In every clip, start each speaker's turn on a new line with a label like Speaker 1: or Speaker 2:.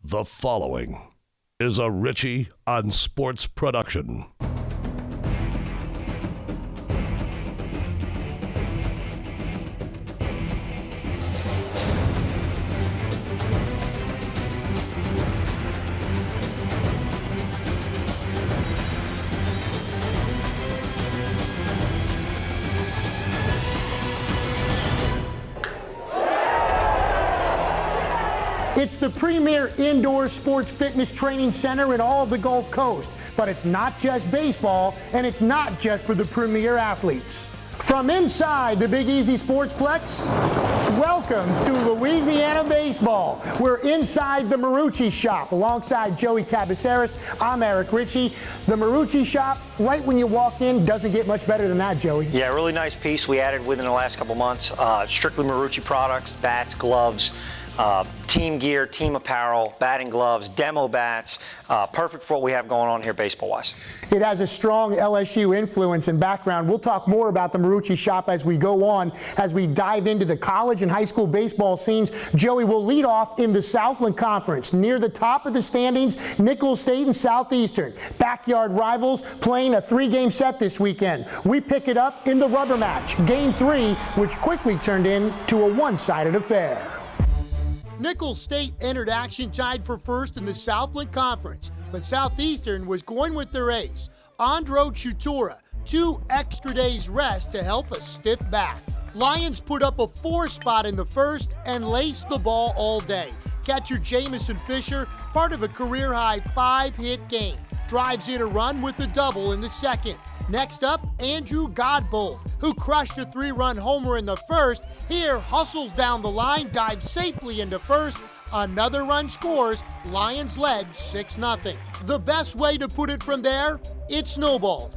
Speaker 1: The following is a Richie on Sports production.
Speaker 2: It's the premier indoor sports fitness training center in all of the Gulf Coast. But it's not just baseball, and it's not just for the premier athletes. From inside the Big Easy Sportsplex, welcome to Louisiana Baseball. We're inside the Marucci Shop alongside Joey Cabaceres. I'm Eric Ritchie. The Marucci Shop, right when you walk in, doesn't get much better than that, Joey.
Speaker 3: Yeah, really nice piece we added within the last couple months. Strictly Marucci products, bats, gloves, team gear, team apparel, batting gloves, demo bats, perfect for what we have going on here baseball-wise.
Speaker 2: It has a strong LSU influence and background. We'll talk more about the Marucci Shop as we go on, as we dive into the college and high school baseball scenes. Joey will lead off in the Southland Conference. Near the top of the standings, Nicholls State and Southeastern. Backyard rivals playing a 3-game set this weekend. We pick it up in the rubber match, Game 3, which quickly turned into a one-sided affair. Nicholls State entered action tied for first in the Southland Conference, but Southeastern was going with their ace, Andro Chutura, 2 extra days rest to help a stiff back. Lions put up a 4 spot in the first and laced the ball all day. Catcher Jamison Fisher, part of a career-high 5-hit game, drives in a run with a double in the second. Next up, Andrew Godbold, who crushed a 3-run homer in the first. Here, hustles down the line, dives safely into first. Another run scores. Lions led 6-0. The best way to put it from there, it snowballed.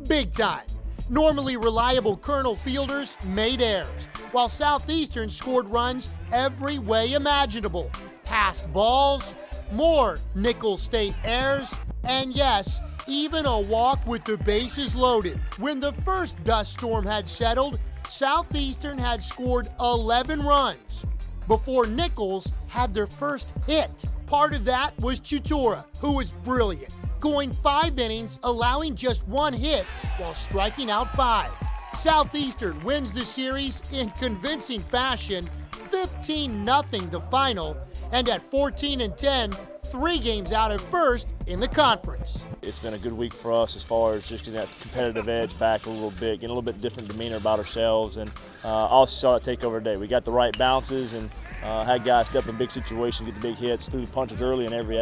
Speaker 2: Big time. Normally reliable Colonel fielders made errors, while Southeastern scored runs every way imaginable. Passed balls, more Nicholls State errors, and yes, even a walk with the bases loaded. When the first dust storm had settled, Southeastern had scored 11 runs before Nicholls had their first hit. Part of that was Chutura, who was brilliant, going 5 innings, allowing just 1 hit while striking out 5. Southeastern wins the series in convincing fashion, 15-0 the final, and at 14-10, 3 games out at first in the conference.
Speaker 4: It's been a good week for us as far as just getting that competitive edge back a little bit, getting a little bit different demeanor about ourselves, and also saw it take over today. We got the right bounces and had guys step in big situations, get the big hits, threw the punches early and every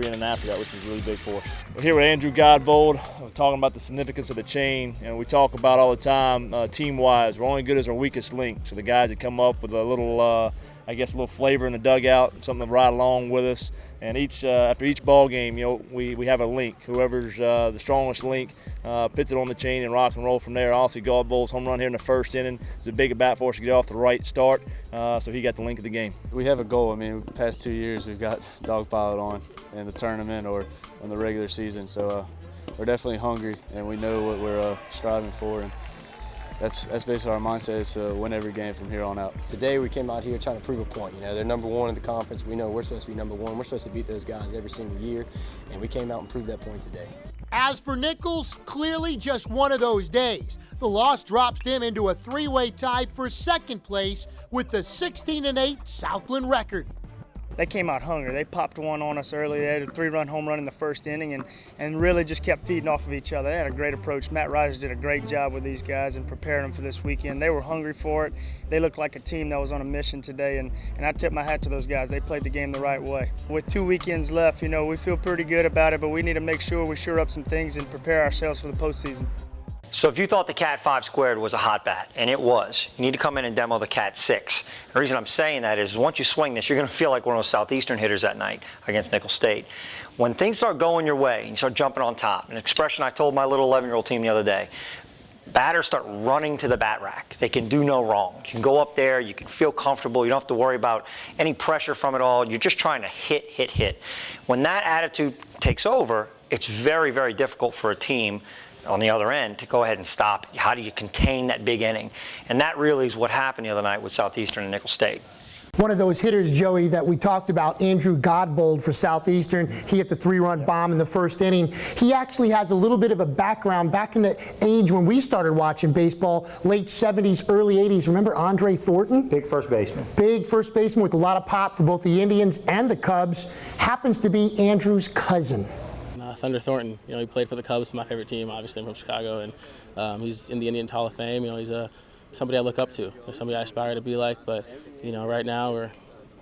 Speaker 4: inning after that, which was really big for us. We're here with Andrew Godbold. We're talking about the significance of the chain, and we talk about all the time, team-wise, we're only good as our weakest link. So the guys that come up with a little a little flavor in the dugout, something to ride along with us. And after each ball game, we have a link. Whoever's the strongest link puts it on the chain and rock and roll from there. Also, Godbold's home run here in the first inning is a big at-bat for us to get off the right start. So he got the link of the game.
Speaker 5: We have a goal. I mean, the past 2 years we've got dogpiled on in the tournament or in the regular season. So we're definitely hungry, and we know what we're striving for. And that's basically our mindset, is to win every game from here on out.
Speaker 6: Today we came out here trying to prove a point. They're number 1 in the conference. We know we're supposed to be number 1. We're supposed to beat those guys every single year, and we came out and proved that point today.
Speaker 2: As for Nicholls, clearly just one of those days. The loss drops them into a 3-way tie for second place with the 16-8 Southland record.
Speaker 7: They came out hungry. They popped one on us early. They had a 3-run home run in the first inning and really just kept feeding off of each other. They had a great approach. Matt Riser did a great job with these guys and preparing them for this weekend. They were hungry for it. They looked like a team that was on a mission today, and I tip my hat to those guys. They played the game the right way. With 2 weekends left, we feel pretty good about it, but we need to make sure we shore up some things and prepare ourselves for the postseason.
Speaker 3: So if you thought the Cat 5 squared was a hot bat, and it was, you need to come in and demo the Cat 6. The reason I'm saying that is once you swing this, you're going to feel like one of those Southeastern hitters that night against Nicholls State. When things start going your way and you start jumping on top, an expression I told my little 11-year-old team the other day, batters start running to the bat rack. They can do no wrong. You can go up there, you can feel comfortable, you don't have to worry about any pressure from it all. You're just trying to hit. When that attitude takes over, it's very, very difficult for a team on the other end to go ahead and stop it. How do you contain that big inning? And that really is what happened the other night with Southeastern and Nicholls State.
Speaker 2: One of those hitters, Joey, that we talked about, Andrew Godbold for Southeastern. He hit the 3-run bomb in the first inning. He actually has a little bit of a background back in the age when we started watching baseball, late 70s, early 80s. Remember Andre Thornton?
Speaker 3: Big first baseman.
Speaker 2: Big first baseman with a lot of pop for both the Indians and the Cubs. Happens to be Andrew's cousin.
Speaker 8: Thunder Thornton, he played for the Cubs, my favorite team. Obviously, I'm from Chicago, and he's in the Indian Hall of Fame. He's somebody I look up to, somebody I aspire to be like. But right now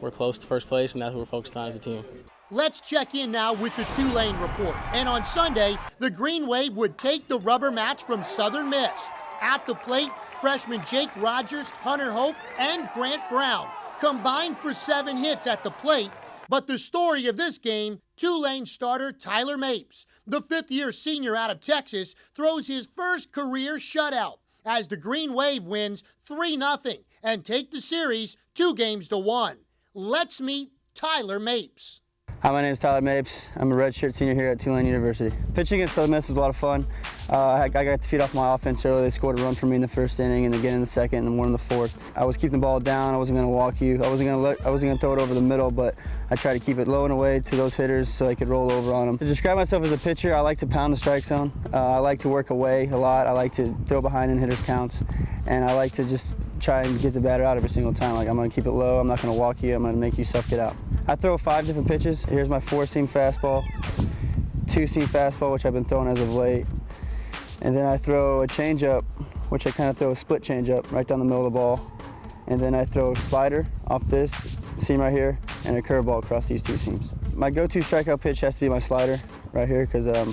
Speaker 8: we're close to first place, and that's what we're focused on as a team.
Speaker 2: Let's check in now with the Tulane report. And on Sunday, the Green Wave would take the rubber match from Southern Miss. At the plate, freshmen Jake Rogers, Hunter Hope, and Grant Brown combined for 7 hits at the plate. But the story of this game, Tulane starter Tyler Mapes, the fifth-year senior out of Texas, throws his first career shutout as the Green Wave wins 3-0 and take the series 2-1. Let's meet Tyler Mapes.
Speaker 9: Hi, my name is Tyler Mapes. I'm a redshirt senior here at Tulane University. Pitching against Southern Miss was a lot of fun. I got to feed off my offense early. They scored a run for me in the first inning, and again in the second, and one in the fourth. I was keeping the ball down. I wasn't going to walk you. I wasn't going to throw it over the middle, but I tried to keep it low and away to those hitters so I could roll over on them. To describe myself as a pitcher, I like to pound the strike zone. I like to work away a lot. I like to throw behind in hitters' counts, and I like to just try and get the batter out every single time. Like, I'm going to keep it low. I'm not going to walk you. I'm going to make you suck it out. I throw 5 different pitches. Here's my 4-seam fastball, 2-seam fastball, which I've been throwing as of late. And then I throw a changeup, which I kind of throw a split changeup right down the middle of the ball. And then I throw a slider off this seam right here and a curveball across these 2 seams. My go-to strikeout pitch has to be my slider right here because, I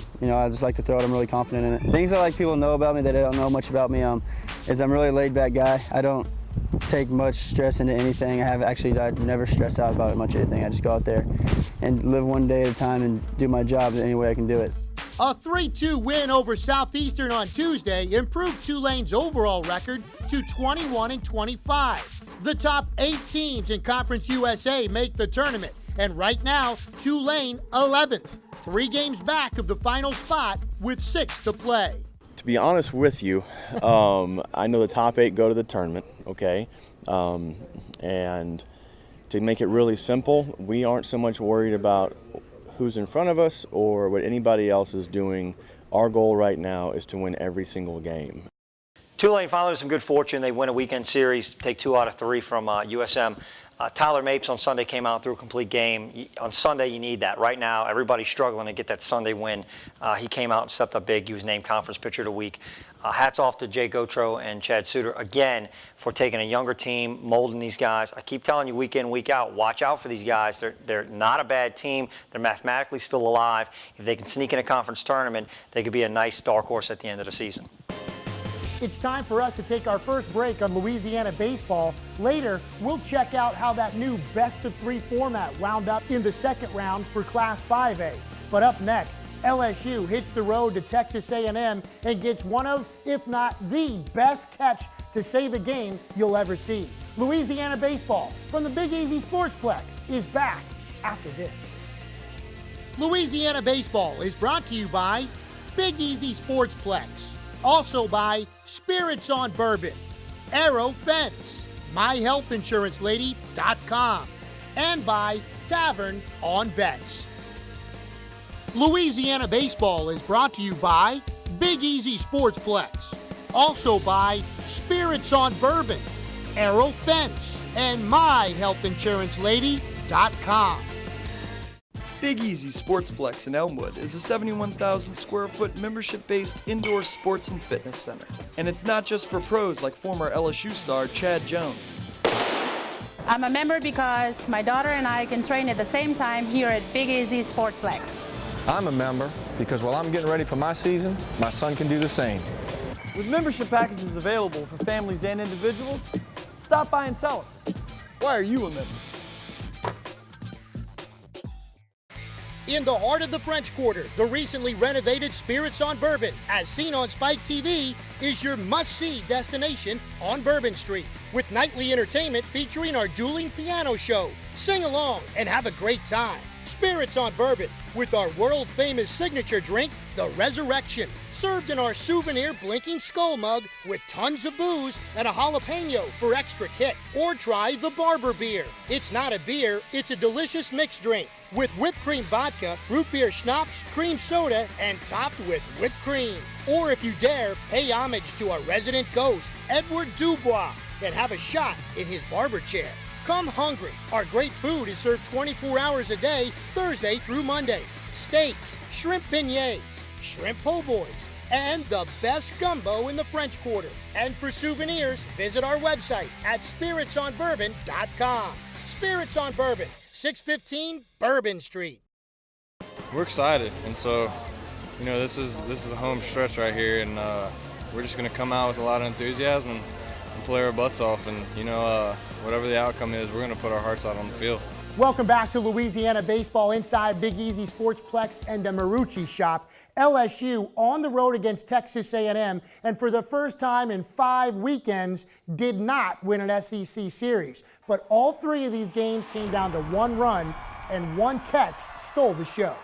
Speaker 9: just like to throw it. I'm really confident in it. Things I like people to know about me that they don't know much about me is I'm a really laid-back guy. I don't take much stress into anything. I've never stressed out about much anything. I just go out there and live one day at a time and do my job any way I can do it.
Speaker 2: A 3-2 win over Southeastern on Tuesday improved Tulane's overall record to 21-25. The top 8 teams in Conference USA make the tournament, and right now, Tulane 11th, 3 games back of the final spot with 6 to play.
Speaker 10: To be honest with you, I know the top 8 go to the tournament, okay? And to make it really simple, we aren't so much worried about who's in front of us or what anybody else is doing. Our goal right now is to win every single game.
Speaker 3: Tulane followed some good fortune. They win a weekend series, take 2 out of 3 from USM. Tyler Mapes on Sunday came out through a complete game. On Sunday, you need that. Right now, everybody's struggling to get that Sunday win. He came out and stepped up big. He was named Conference Pitcher of the Week. Hats off to Jay Gautreaux and Chad Suter, again, for taking a younger team, molding these guys. I keep telling you week in, week out, watch out for these guys. They're not a bad team. They're mathematically still alive. If they can sneak in a conference tournament, they could be a nice dark horse at the end of the season.
Speaker 2: It's time for us to take our first break on Louisiana baseball. Later, we'll check out how that new best-of-3 format wound up in the second round for Class 5A. But up next, LSU hits the road to Texas A&M and gets one of, if not the best catch to save a game you'll ever see. Louisiana baseball from the Big Easy Sportsplex is back after this. Louisiana baseball is brought to you by Big Easy Sportsplex. Also by Spirits on Bourbon, Arrow Fence, MyHealthInsuranceLady.com, and by Tavern on Vets. Louisiana baseball is brought to you by Big Easy Sportsplex. Also by Spirits on Bourbon, Arrow Fence, and MyHealthInsuranceLady.com.
Speaker 11: Big Easy Sportsplex in Elmwood is a 71,000 square foot membership-based indoor sports and fitness center. And it's not just for pros like former LSU star Chad Jones.
Speaker 12: I'm a member because my daughter and I can train at the same time here at Big Easy Sportsplex.
Speaker 13: I'm a member because while I'm getting ready for my season, my son can do the same.
Speaker 11: With membership packages available for families and individuals, stop by and tell us. Why are you a member?
Speaker 2: In the heart of the French Quarter, the recently renovated Spirits on Bourbon, as seen on Spike TV, is your must-see destination on Bourbon Street, with nightly entertainment featuring our dueling piano show. Sing along and have a great time. Spirits on Bourbon, with our world-famous signature drink, the Resurrection, served in our souvenir blinking skull mug with tons of booze and a jalapeno for extra kick. Or try the Barber Beer. It's not a beer, it's a delicious mixed drink with whipped cream vodka, root beer schnapps, cream soda, and topped with whipped cream. Or if you dare, pay homage to our resident ghost, Edward Dubois, and have a shot in his barber chair. Come hungry. Our great food is served 24 hours a day, Thursday through Monday. Steaks, shrimp beignets, shrimp po' boys, and the best gumbo in the French Quarter. And for souvenirs, visit our website at spiritsonbourbon.com. Spirits on Bourbon, 615 Bourbon Street.
Speaker 13: We're excited, and so, this is a home stretch right here, and we're just going to come out with a lot of enthusiasm and play our butts off, and whatever the outcome is, we're going to put our hearts out on the field.
Speaker 2: Welcome back to Louisiana Baseball inside Big Easy Sportsplex and the Marucci Shop. LSU on the road against Texas A&M, and for the first time in 5 weekends, did not win an SEC series. But all 3 of these games came down to 1 run, and 1 catch stole the show.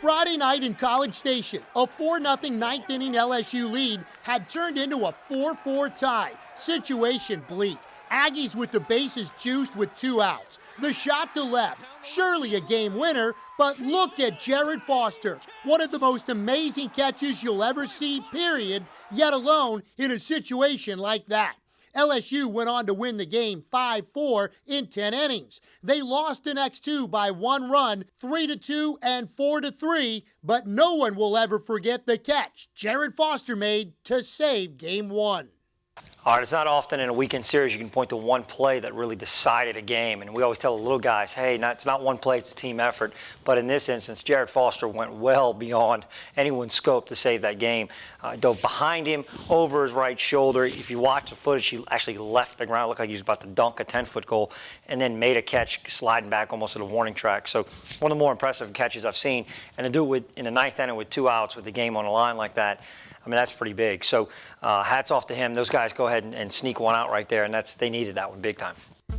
Speaker 2: Friday night in College Station, a 4-0 ninth inning LSU lead had turned into a 4-4 tie. Situation bleak. Aggies with the bases juiced with 2 outs. The shot to left, surely a game winner, but look at Jared Foster. One of the most amazing catches you'll ever see, period, yet alone in a situation like that. LSU went on to win the game 5-4 in 10 innings. They lost the next 2 by 1 run, 3-2 and 4-3, but no one will ever forget the catch Jared Foster made to save Game 1.
Speaker 3: All right, it's not often in a weekend series you can point to one play that really decided a game. And we always tell the little guys, hey, it's not one play, it's a team effort. But in this instance, Jared Foster went well beyond anyone's scope to save that game. Dove behind him, over his right shoulder. If you watch the footage, he actually left the ground. It looked like he was about to dunk a 10-foot goal, and then made a catch sliding back almost at a warning track. So one of the more impressive catches I've seen. And to do it in the 9th inning with 2 outs with the game on the line like that, I mean, that's pretty big. So hats off to him. Those guys go ahead and sneak one out right there, and they needed that one big time.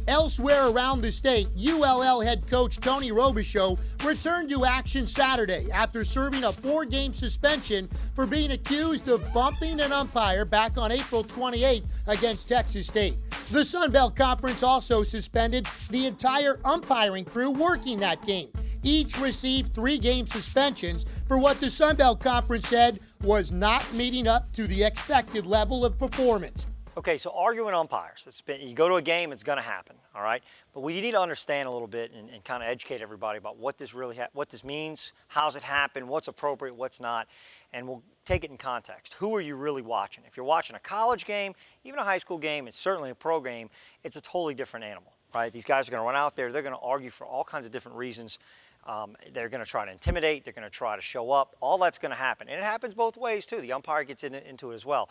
Speaker 2: Elsewhere around the state, ULL head coach Tony Robichaux returned to action Saturday after serving a 4-game suspension for being accused of bumping an umpire back on April 28th against Texas State. The Sun Belt Conference also suspended the entire umpiring crew working that game. Each received 3-game suspensions for what the Sun Belt Conference said was not meeting up to the expected level of performance.
Speaker 3: Okay, so arguing umpires. You go to a game, it's going to happen, all right? But we need to understand a little bit and kind of educate everybody about what this what this means, how's it happen, what's appropriate, what's not, and we'll take it in context. Who are you really watching? If you're watching a college game, even a high school game, and certainly a pro game, it's a totally different animal, right? These guys are going to run out there, they're going to argue for all kinds of different reasons. They're going to try to intimidate, they're going to try to show up. All that's going to happen. And it happens both ways, too. The umpire gets into it as well.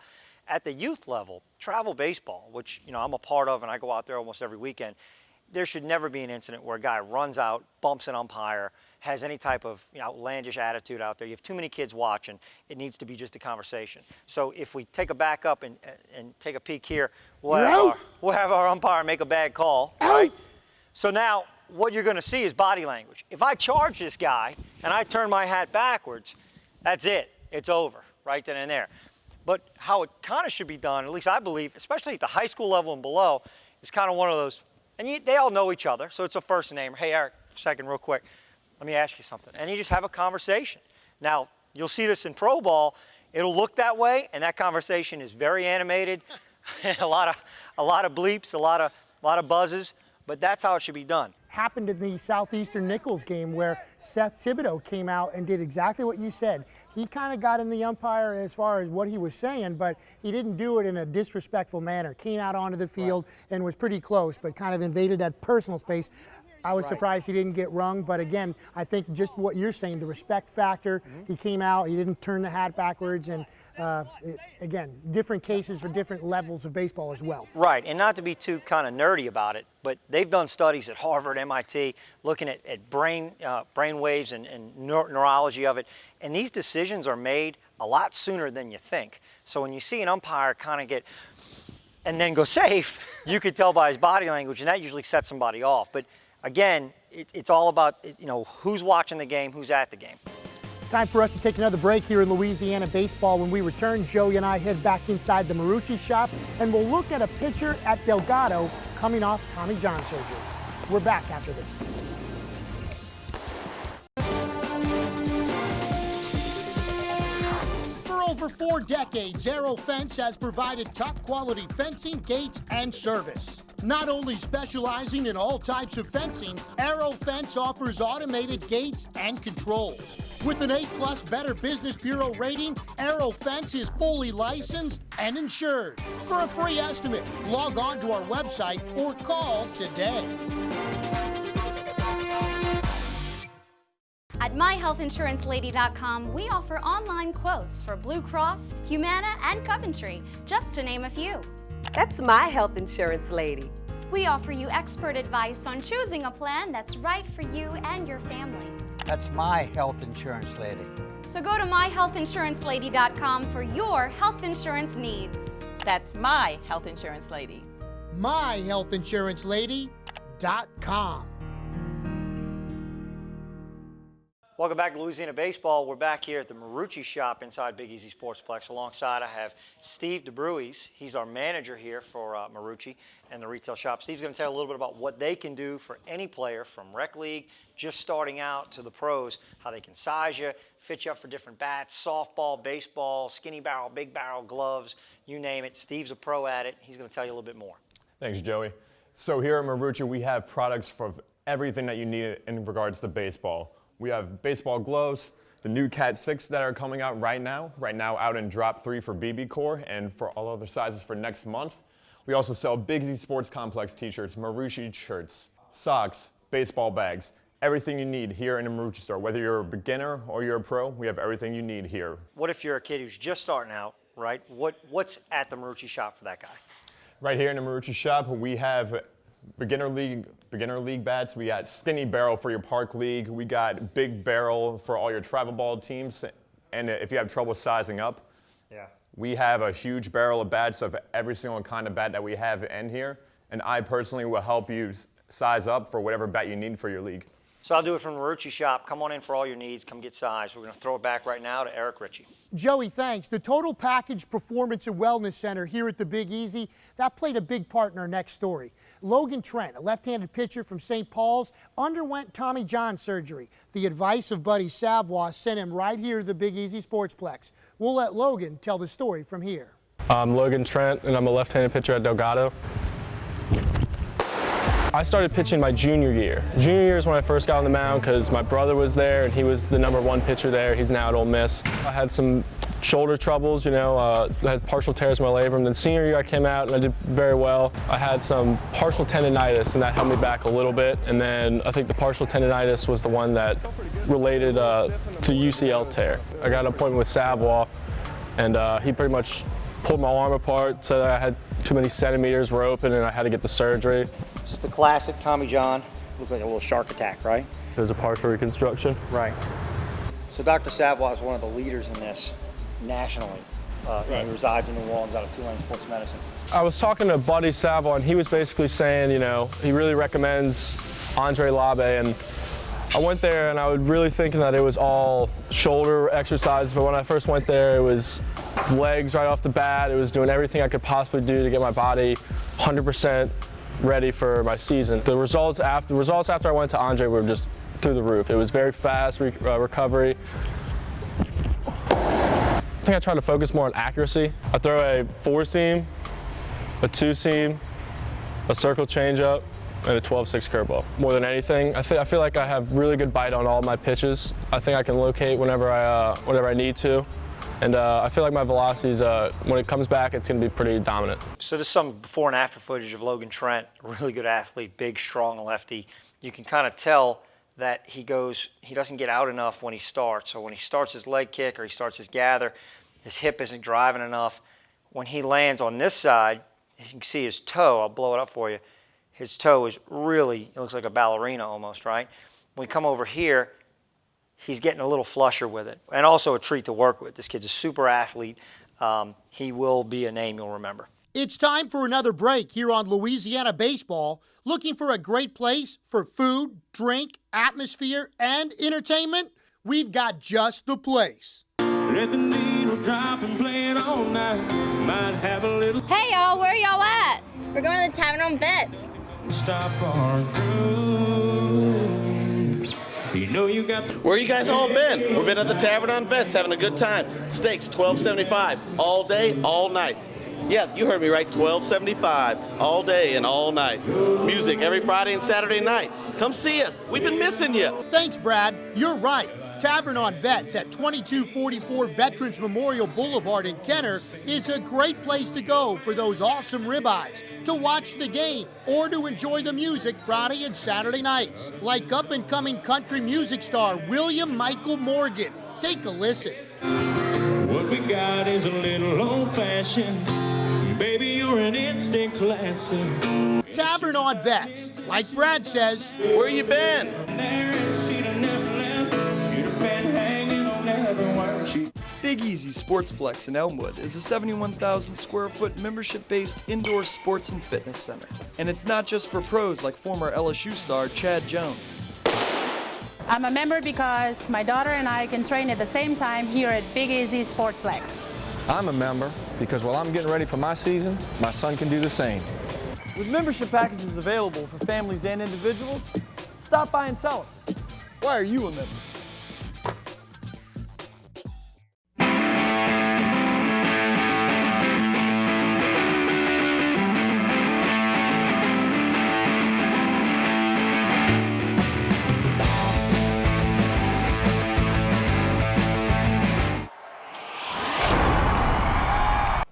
Speaker 3: At the youth level, travel baseball, which I'm a part of and I go out there almost every weekend, there should never be an incident where a guy runs out, bumps an umpire, has any type of outlandish attitude out there. You have too many kids watching. It needs to be just a conversation. So if we take a back up and take a peek here, we'll have our umpire make a bad call, right? So now what you're going to see is body language. If I charge this guy and I turn my hat backwards, that's it. It's over right then and there. But how it kind of should be done, at least I believe, especially at the high school level and below, is kind of one of those, and they all know each other, so it's a first name. Hey, Eric, a second real quick. Let me ask you something. And you just have a conversation. Now, you'll see this in pro ball. It'll look that way, and that conversation is very animated. a lot of bleeps, a lot of buzzes. But that's how it should be done.
Speaker 2: Happened in the Southeastern Nichols game where Seth Thibodeau came out and did exactly what you said. He kind of got in the umpire as far as what he was saying, but he didn't do it in a disrespectful manner. Came out onto the field and was pretty close, but kind of invaded that personal space. I was surprised he didn't get rung, but again, I think just what you're saying, the respect factor, he came out, he didn't turn the hat backwards, and again, different cases for different levels of baseball as well.
Speaker 3: Right, and not to be too kind of nerdy about it, but they've done studies at Harvard, MIT, looking at brain waves and neurology of it, and these decisions are made a lot sooner than you think. So when you see an umpire kind of get, and then go safe, you could tell by his body language, and that usually sets somebody off. But again, it's all about, who's watching the game, who's at the game.
Speaker 2: Time for us to take another break here in Louisiana baseball. When we return, Joey and I head back inside the Marucci shop, and we'll look at a pitcher at Delgado coming off Tommy John surgery. We're back after this. For over 4 decades, Aero Fence has provided top-quality fencing, gates, and service. Not only specializing in all types of fencing, Aero Fence offers automated gates and controls. With an A+ Better Business Bureau rating, Aero Fence is fully licensed and insured. For a free estimate, log on to our website or call today.
Speaker 14: At MyHealthInsuranceLady.com, we offer online quotes for Blue Cross, Humana, and Coventry, just to name a few.
Speaker 15: That's My Health Insurance Lady.
Speaker 14: We offer you expert advice on choosing a plan that's right for you and your family.
Speaker 16: That's My Health Insurance Lady.
Speaker 14: So go to MyHealthInsuranceLady.com for your health insurance needs.
Speaker 15: That's My Health Insurance Lady.
Speaker 2: MyHealthInsuranceLady.com.
Speaker 3: Welcome back to Louisiana Baseball. We're back here at the Marucci shop inside Big Easy Sportsplex. Alongside, I have Steve DeBruys. He's our manager here for Marucci and the retail shop. Steve's going to tell you a little bit about what they can do for any player from rec league, just starting out, to the pros, how they can size you, fit you up for different bats, softball, baseball, skinny barrel, big barrel, gloves, you name it. Steve's a pro at it. He's going to tell you a little bit more.
Speaker 17: Thanks, Joey. So here at Marucci, we have products for everything that you need in regards to baseball. We have baseball gloves, the new Cat 6 that are coming out right now out in drop 3 for BB Core and for all other sizes for next month. We also sell Big Easy Sports Complex t-shirts, Marucci shirts, socks, baseball bags, everything you need here in the Marucci store. Whether you're a beginner or you're a pro, we have everything you need here.
Speaker 3: What if you're a kid who's just starting out, right? What's at the Marucci shop for that guy?
Speaker 17: Right here in the Marucci shop, we have beginner league bats. We got skinny barrel for your park league. We got big barrel for all your travel ball teams. And if you have trouble sizing up, we have a huge barrel of bats of every single kind of bat that we have in here. And I personally will help you size up for whatever bat you need for your league.
Speaker 3: So I'll do it from the Marucci shop. Come on in for all your needs. Come get sized. We're going to throw it back right now to Eric Ritchie.
Speaker 2: Joey, thanks. The Total Package Performance and Wellness Center here at the Big Easy, that played a big part in our next story. Logan Trent, a left-handed pitcher from St. Paul's, underwent Tommy John surgery. The advice of Buddy Savoie sent him right here to the Big Easy Sportsplex. We'll let Logan tell the story from here.
Speaker 8: I'm Logan Trent, and I'm a left-handed pitcher at Delgado. I started pitching my junior year. Junior year is when I first got on the mound because my brother was there and he was the #1 pitcher there. He's now at Ole Miss. I had some shoulder troubles, I had partial tears in my labrum. Then senior year I came out and I did very well. I had some partial tendonitis and that held me back a little bit. And then I think the partial tendonitis was the one that related to UCL tear. I got an appointment with Savoie and he pretty much pulled my arm apart, so I had too many centimeters were open and I had to get the surgery.
Speaker 3: It's the classic Tommy John. Looks like a little shark attack, right?
Speaker 8: It was a partial reconstruction.
Speaker 3: Right. So Dr. Savoie is one of the leaders in this nationally. He resides in New Orleans out of Tulane Sports Medicine.
Speaker 8: I was talking to Buddy Savoie and he was basically saying, he really recommends Andre Labe, and I went there and I was really thinking that it was all shoulder exercises, but when I first went there, it was legs right off the bat. It was doing everything I could possibly do to get my body 100% ready for my season. The results after I went to Andre were just through the roof. It was very fast recovery. I think I tried to focus more on accuracy. I throw a 4-seam, a 2-seam, a circle changeup, and a 12-6 curveball. More than anything, I feel like I have really good bite on all my pitches. I think I can locate whenever I need to. And I feel like my velocities, when it comes back, it's going to be pretty dominant.
Speaker 3: So this is some before and after footage of Logan Trent, a really good athlete, big, strong lefty. You can kind of tell that he doesn't get out enough when he starts. So when he starts his leg kick or he starts his gather, his hip isn't driving enough. When he lands on this side, you can see his toe. I'll blow it up for you. His toe is really, it looks like a ballerina almost, right? When we come over here, he's getting a little flusher with it, and also a treat to work with. This kid's a super athlete. He will be a name you'll remember.
Speaker 2: It's time for another break here on Louisiana Baseball. Looking for a great place for food, drink, atmosphere, and entertainment? We've got just the place.
Speaker 18: Let the needle drop and play it all night. Might have a little.
Speaker 19: Hey y'all, where y'all at? We're going to the Tavern on Vets.
Speaker 18: Stop our cruise. You know you got.
Speaker 20: Where you guys all been? We've been at the Tavern on Vets having a good time. Steaks, $12.75, all day, all night. Yeah, you heard me right, $12.75, all day and all night. Music every Friday and Saturday night. Come see us. We've been missing you.
Speaker 2: Thanks, Brad. You're right. Tavern on Vets at 2244 Veterans Memorial Boulevard in Kenner is a great place to go for those awesome ribeyes, to watch the game, or to enjoy the music Friday and Saturday nights. Like up-and-coming country music star William Michael Morgan. Take a listen.
Speaker 18: What we got is a little old-fashioned. Baby, you're an instant classic.
Speaker 2: Tavern on Vets. Like Brad says,
Speaker 20: where you been?
Speaker 11: Big Easy Sportsplex in Elmwood is a 71,000 square foot membership-based indoor sports and fitness center. And it's not just for pros like former LSU star Chad Jones.
Speaker 12: I'm a member because my daughter and I can train at the same time here at Big Easy Sportsplex.
Speaker 21: I'm a member because while I'm getting ready for my season, my son can do the same.
Speaker 22: With membership packages available for families and individuals, stop by and tell us, why are you a member?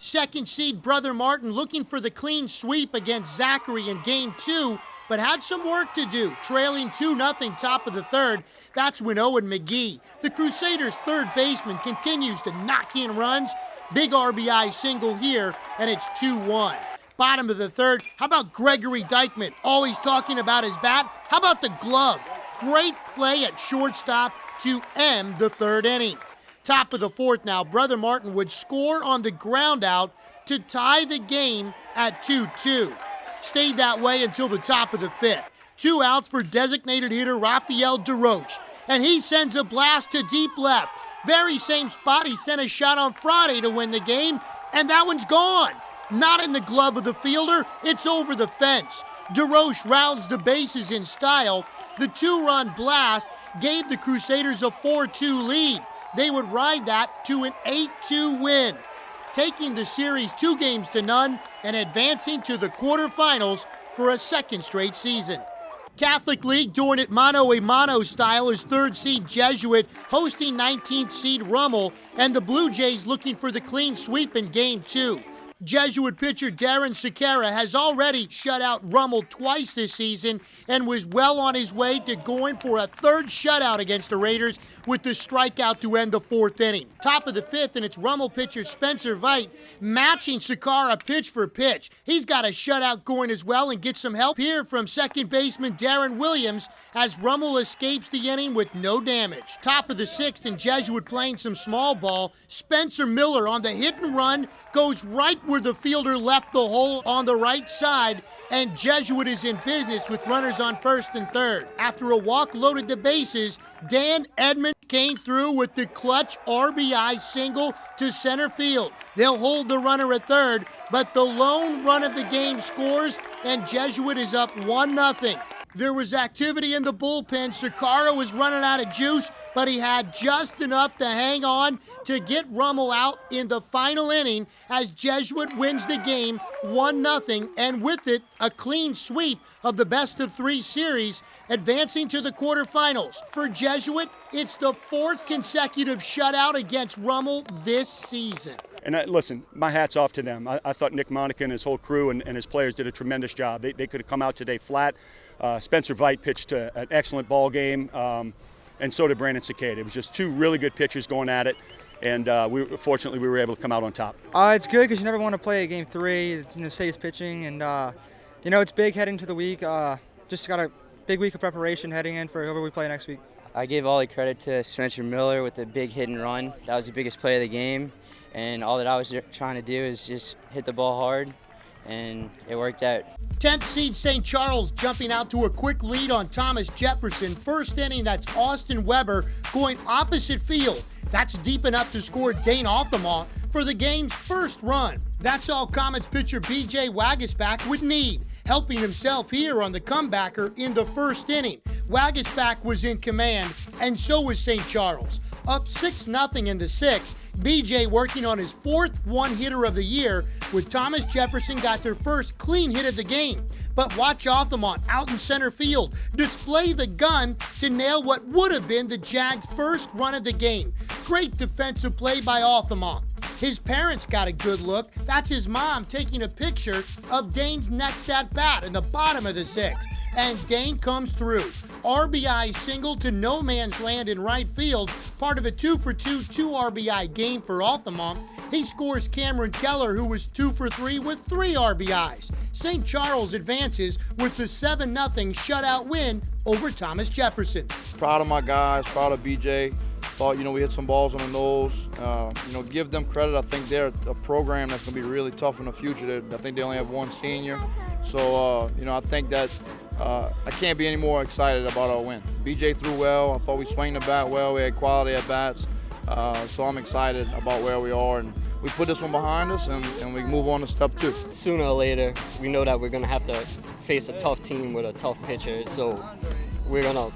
Speaker 2: Second seed Brother Martin looking for the clean sweep against Zachary in Game 2, but had some work to do, trailing 2-0 top of the third. That's when Owen McGee, the Crusaders' third baseman, continues to knock in runs. Big RBI single here, and it's 2-1. Bottom of the third, how about Gregory Dykman, always talking about his bat? How about the glove? Great play at shortstop to end the third inning. Top of the fourth now, Brother Martin would score on the ground out to tie the game at 2-2. Stayed that way until the top of the fifth. 2 outs for designated hitter Rafael DeRoche, and he sends a blast to deep left. Very same spot he sent a shot on Friday to win the game, and that one's gone. Not in the glove of the fielder, it's over the fence. DeRoche rounds the bases in style. The 2-run blast gave the Crusaders a 4-2 lead. They would ride that to an 8-2 win, taking the series 2-0 and advancing to the quarterfinals for a second straight season. Catholic League doing it mano-a-mano style is third seed Jesuit hosting 19th seed Rummel, and the Blue Jays looking for the clean sweep in Game 2. Jesuit pitcher Darren Sequeira has already shut out Rummel twice this season and was well on his way to going for a third shutout against the Raiders with the strikeout to end the fourth inning. Top of the fifth, and it's Rummel pitcher Spencer Veit matching Sequeira pitch for pitch. He's got a shutout going as well and gets some help here from second baseman Darren Williams as Rummel escapes the inning with no damage. Top of the sixth, and Jesuit playing some small ball. Spencer Miller on the hit and run goes right where the fielder left the hole on the right side, and Jesuit is in business with runners on first and third. After a walk loaded the bases, Dan Edmonds came through with the clutch RBI single to center field. They'll hold the runner at third, but the lone run of the game scores, and Jesuit is up 1-0. There was activity in the bullpen. Sequeira was running out of juice, but he had just enough to hang on to get Rummel out in the final inning as Jesuit wins the game 1-0, and with it, a clean sweep of the best-of-3 series, advancing to the quarterfinals. For Jesuit, it's the 4th consecutive shutout against Rummel this season.
Speaker 23: And listen, my hat's off to them. I thought Nick Monica and his whole crew and his players did a tremendous job. They could have come out today flat. Spencer Veit pitched an excellent ball game, and so did Brandon Cicada. It was just 2 really good pitchers going at it, and fortunately we were able to come out on top.
Speaker 24: It's good because you never want to play a Game 3, safe pitching, and it's big heading to the week. Just got a big week of preparation heading in for whoever we play next week.
Speaker 25: I give all the credit to Spencer Miller with the big hit and run. That was the biggest play of the game, and all that I was trying to do is just hit the ball hard and it worked out.
Speaker 2: 10th seed St. Charles jumping out to a quick lead on Thomas Jefferson. First inning, that's Austin Weber going opposite field. That's deep enough to score Dane Altamont for the game's first run. That's all Comets pitcher B.J. Waguespack would need, helping himself here on the comebacker in the first inning. Waguespack was in command, and so was St. Charles. Up 6-0 in the sixth, B.J. working on his fourth one-hitter of the year, with Thomas Jefferson got their first clean hit of the game. But watch Altamont out in center field display the gun to nail what would have been the Jags' first run of the game. Great defensive play by Altamont. His parents got a good look. That's his mom taking a picture of Dane's next at-bat in the bottom of the sixth. And Dane comes through. RBI single to no man's land in right field, part of a 2-for-2 2 RBI game for Altamont. He scores Cameron Keller, who was 2 for 3 with 3 RBIs. St. Charles advances with the 7-0 shutout win over Thomas Jefferson.
Speaker 1: Proud of my guys, proud of BJ. Thought, we hit some balls on the nose. Give them credit. I think they're a program that's going to be really tough in the future. I think they only have one senior. So, I think that I can't be any more excited about our win. BJ threw well. I thought we swung the bat well. We had quality at bats. So I'm excited about where we are. And we put this one behind us and we move on to step 2.
Speaker 4: Sooner or later, we know that we're going to have to face a tough team with a tough pitcher. So we're going to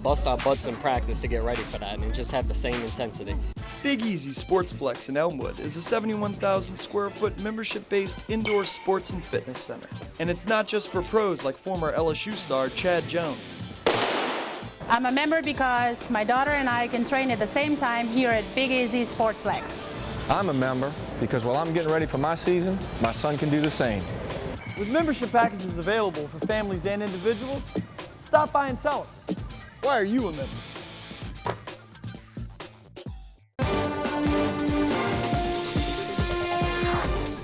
Speaker 4: bust our butts in practice to get ready for that and just have the same intensity.
Speaker 11: Big Easy Sportsplex in Elmwood is a 71,000 square foot membership-based indoor sports and fitness center. And it's not just for pros like former LSU star Chad Jones.
Speaker 12: I'm a member because my daughter and I can train at the same time here at Big Easy Sportsplex.
Speaker 21: I'm a member because while I'm getting ready for my season, my son can do the same.
Speaker 22: With membership packages available for families and individuals, stop by and tell us. Why are you a member?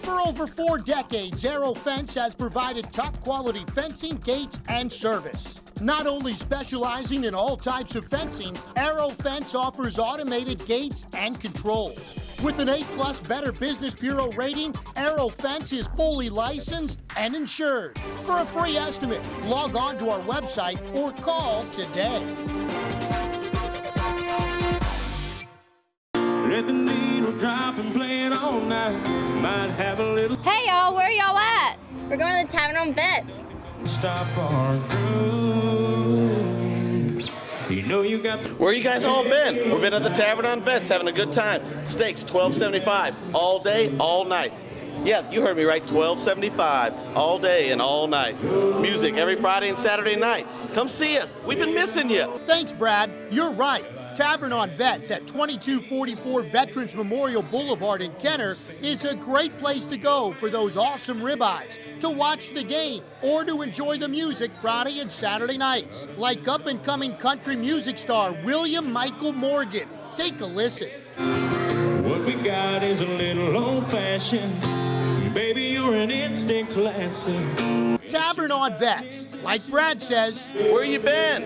Speaker 2: For over 4 decades, Aero Fence has provided top-quality fencing, gates, and service. Not only specializing in all types of fencing, Aero Fence offers automated gates and controls. With an A+ Better Business Bureau rating, Aero Fence is fully licensed and insured. For a free estimate, log on to our website or call today.
Speaker 18: Let the needle drop and play it all night. Might have a little.
Speaker 19: Hey y'all, where y'all at? We're going to the Tavern on Vets.
Speaker 18: Stop our cruise. You got.
Speaker 20: Where you guys all been? We've been at the Tavern on Vets having a good time. Steaks $12.75 all day, all night. Yeah, you heard me right, $12.75 all day and all night. Music every Friday and Saturday night. Come see us. We've been missing you.
Speaker 2: Thanks, Brad. You're right. Tavern on Vets at 2244 Veterans Memorial Boulevard in Kenner is a great place to go for those awesome ribeyes, to watch the game, or to enjoy the music Friday and Saturday nights, like up-and-coming country music star William Michael Morgan. Take a listen.
Speaker 18: What we got is a little old-fashioned. Baby, you're an instant classic.
Speaker 2: Tavern on Vets. Like Brad says,
Speaker 20: where you been?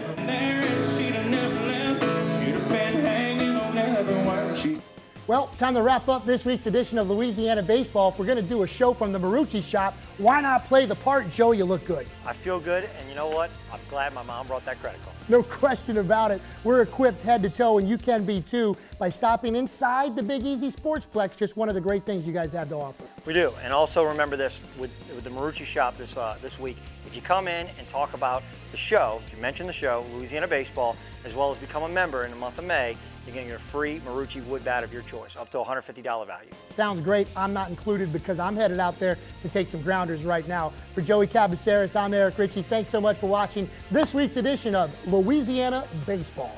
Speaker 2: Well, time to wrap up this week's edition of Louisiana Baseball. If we're going to do a show from the Marucci shop, why not play the part? Joe, you look good.
Speaker 3: I feel good, and you know what? I'm glad my mom brought that credit card.
Speaker 2: No question about it. We're equipped head to toe, and you can be too by stopping inside the Big Easy Sportsplex. Just one of the great things you guys have to offer.
Speaker 3: We do, and also remember this with the Marucci shop this week. If you come in and talk about the show, if you mention the show, Louisiana Baseball, as well as become a member in the month of May, you're getting a free Marucci wood bat of your choice, up to a $150 value.
Speaker 2: Sounds great. I'm not included because I'm headed out there to take some grounders right now. For Joey Cabaceres, I'm Eric Ritchie. Thanks so much for watching this week's edition of Louisiana Baseball.